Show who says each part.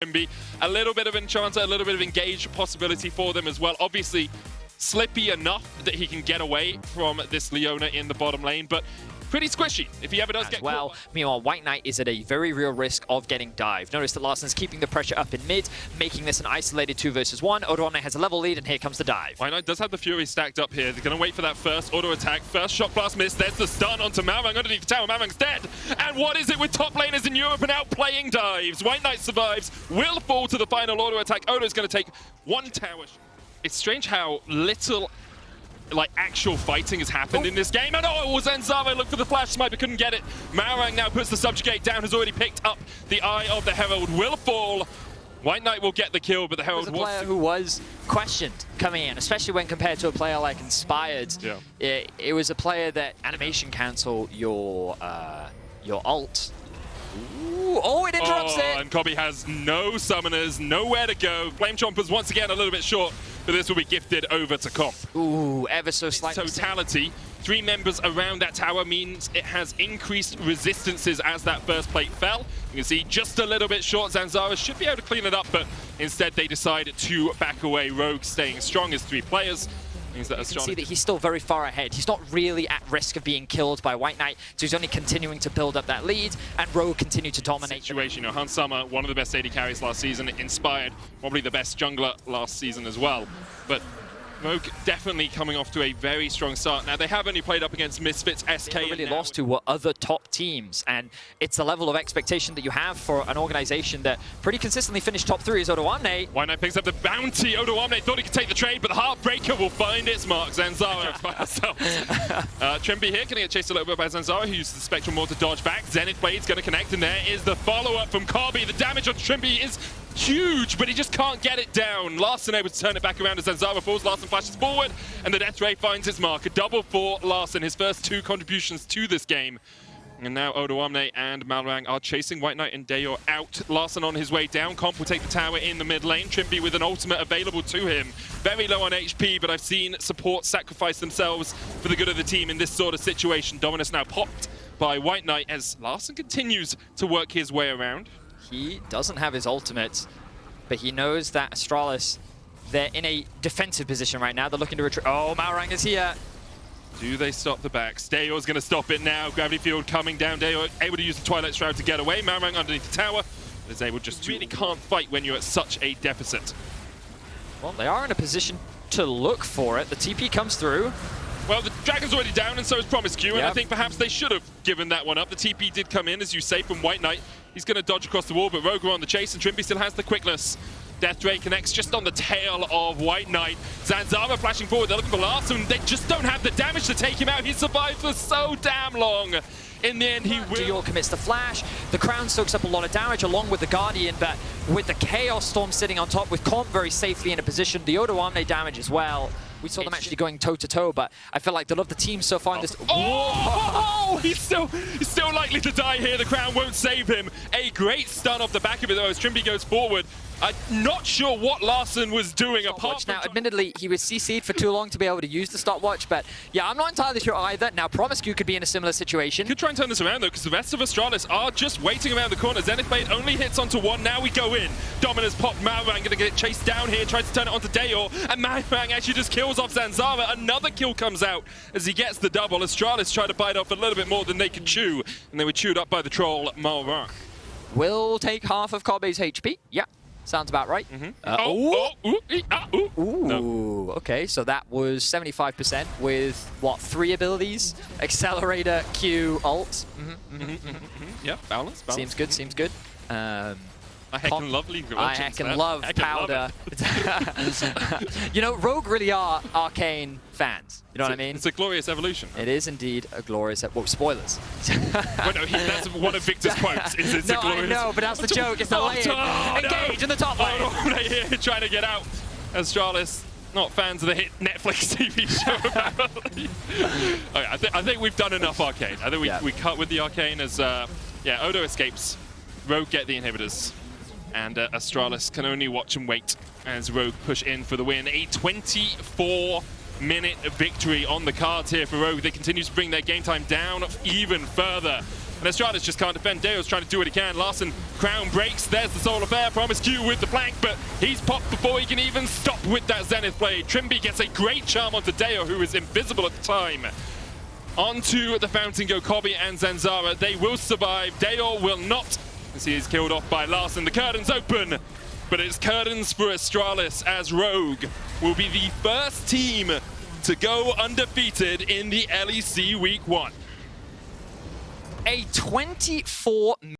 Speaker 1: Be a little bit of enchanter, a little bit of engaged possibility for them as well. Obviously, slippy enough that he can get away from this Leona in the bottom lane, but pretty squishy if he ever does get
Speaker 2: well.
Speaker 1: caught.
Speaker 2: Meanwhile, White Knight is at a very real risk of getting dived. Notice that Larsen's keeping the pressure up in mid, making this an isolated 2 versus 1. Odoamne has a level lead, and here comes the dive.
Speaker 1: White Knight does have the Fury stacked up here. They're going to wait for that first auto attack. First shock blast miss. There's the stun onto Malrang underneath the tower. Malrang's dead. And what is it with top laners in Europe and outplaying dives? White Knight survives, will fall to the final auto attack. Odo's going to take 1 tower. It's strange how little actual fighting has happened in this game. And oh, it was Zanzaro, looked for the flash snipe, but couldn't get it. Malrang now puts the subjugate down, has already picked up the Eye of the Herald, will fall. White Knight will get the kill, but the Herald
Speaker 2: was a player who was questioned coming in, especially when compared to a player like Inspired.
Speaker 1: Yeah.
Speaker 2: It was a player that animation cancel your ult. Ooh, oh, it interrupts it!
Speaker 1: And Kobbe has no summoners, nowhere to go. Flame Chompers once again a little bit short, but this will be gifted over to Comp.
Speaker 2: Ooh, ever so slightly.
Speaker 1: Totality, 3 members around that tower means it has increased resistances as that first plate fell. You can see just a little bit short. Zanzara should be able to clean it up, but instead they decide to back away. Rogue staying strong as 3 players. Means that
Speaker 2: you can see that he's still very far ahead. He's not really at risk of being killed by White Knight, so he's only continuing to build up that lead, and Rogue continue to dominate.
Speaker 1: Situation, Hans Summer, one of the best AD carries last season, Inspired, probably the best jungler last season as well. But Rogue definitely coming off to a very strong start. Now, they have only played up against Misfits, SK.
Speaker 2: They really lost to were other top teams, and it's the level of expectation that you have for an organization that pretty consistently finished top 3 as Odoamne.
Speaker 1: White Knight picks up the bounty. Odoamne thought he could take the trade, but the Heartbreaker will find its mark. Zanzara by herself. Trymbi here, going to get chased a little bit by Zanzara, who uses the Spectral Maw to dodge back. Zenith Blade's going to connect, and there is the follow-up from Kobbe. The damage on Trymbi is huge, but he just can't get it down. Larsen able to turn it back around as Zanzara falls. Larsen flashes forward, and the Death Ray finds its mark. A double for Larsen, his first 2 contributions to this game. And now Odoamne and Malrang are chasing White Knight and Dayor out. Larsen on his way down. Comp will take the tower in the mid lane. Trymbi with an ultimate available to him. Very low on HP, but I've seen support sacrifice themselves for the good of the team in this sort of situation. Dominus now popped by White Knight as Larsen continues to work his way around.
Speaker 2: He doesn't have his ultimate, but he knows that Astralis, they're in a defensive position right now. They're looking to retreat. Oh, Malrang is here.
Speaker 1: Do they stop the backs? Dayor's going to stop it now. Gravity Field coming down. Dayor able to use the Twilight Shroud to get away. Malrang underneath the tower is able just to really can't fight when you're at such a deficit.
Speaker 2: Well, they are in a position to look for it. The TP comes through.
Speaker 1: Well, the Dragon's already down, and so is Promiscu, and
Speaker 2: yep.
Speaker 1: I think perhaps they should have given that one up. The TP did come in, as you say, from White Knight. He's going to dodge across the wall, but Rogue are on the chase, and Trymbi still has the quickness. Death Ray connects just on the tail of White Knight. Zanzara flashing forward, they're looking for Larsen. They just don't have the damage to take him out. He survived for so damn long. In the end, he will.
Speaker 2: Dayor commits the flash. The Crown soaks up a lot of damage along with the Guardian, but with the Chaos Storm sitting on top, with Comp very safely in a position, the Odoamne damage as well. We saw them actually going toe-to-toe, but I feel like they love the team so far in this.
Speaker 1: Oh, he's still likely to die here. The Crown won't save him. A great stun off the back of it, though, as Trymbi goes forward. I'm not sure what Larsen was doing apart from...
Speaker 2: Now, admittedly, he was CC'd for too long to be able to use the stopwatch, but yeah, I'm not entirely sure either. Now, Promiscu could be in a similar situation.
Speaker 1: Could try and turn this around, though, because the rest of Astralis are just waiting around the corner. Zenith Blade only hits onto 1. Now we go in. Dominus popped. Malrang going to get chased down here, tries to turn it onto Dayor, and Malrang actually just kills off Zanzara. Another kill comes out as he gets the double. Astralis try to bite off a little bit more than they could chew, and they were chewed up by the troll, Malrang.
Speaker 2: Will take half of Kobbe's HP. Yeah. Sounds about right.
Speaker 1: No.
Speaker 2: Okay, so that was 75% with, what, 3 abilities? Accelerator, Q, ult.
Speaker 1: Yeah, balance.
Speaker 2: Seems good, seems good.
Speaker 1: I heckin' love League of Legends.
Speaker 2: I heckin' love Powder. You know, Rogue really are Arcane fans. You know what I mean?
Speaker 1: It's a glorious evolution.
Speaker 2: It is indeed a glorious... Well, spoilers.
Speaker 1: Well, no, that's one of Victor's quotes. It's
Speaker 2: no,
Speaker 1: a glorious...
Speaker 2: I know, but that's the joke. It's the lane. Engage in the top lane.
Speaker 1: Here trying to get out. Astralis, not fans of the hit Netflix TV show, apparently. Okay, I think we've done enough Arcane. I think we cut with the Arcane as... yeah, Odo escapes. Rogue get the inhibitors. And Astralis can only watch and wait as Rogue push in for the win. A 24-minute victory on the cards here for Rogue. They continue to bring their game time down even further. And Astralis just can't defend. Deo's trying to do what he can. Larson, crown breaks. There's the Soul Affair. Promiscu with the flank, but he's popped before he can even stop with that Zenith Blade. Trimby gets a great charm onto Deo, who is invisible at the time. Onto the Fountain go Kobe and Zanzara. They will survive. Deo will not, as he is killed off by Larson. The curtains open, but it's curtains for Astralis, as Rogue will be the first team to go undefeated in the LEC Week 1.
Speaker 2: A 24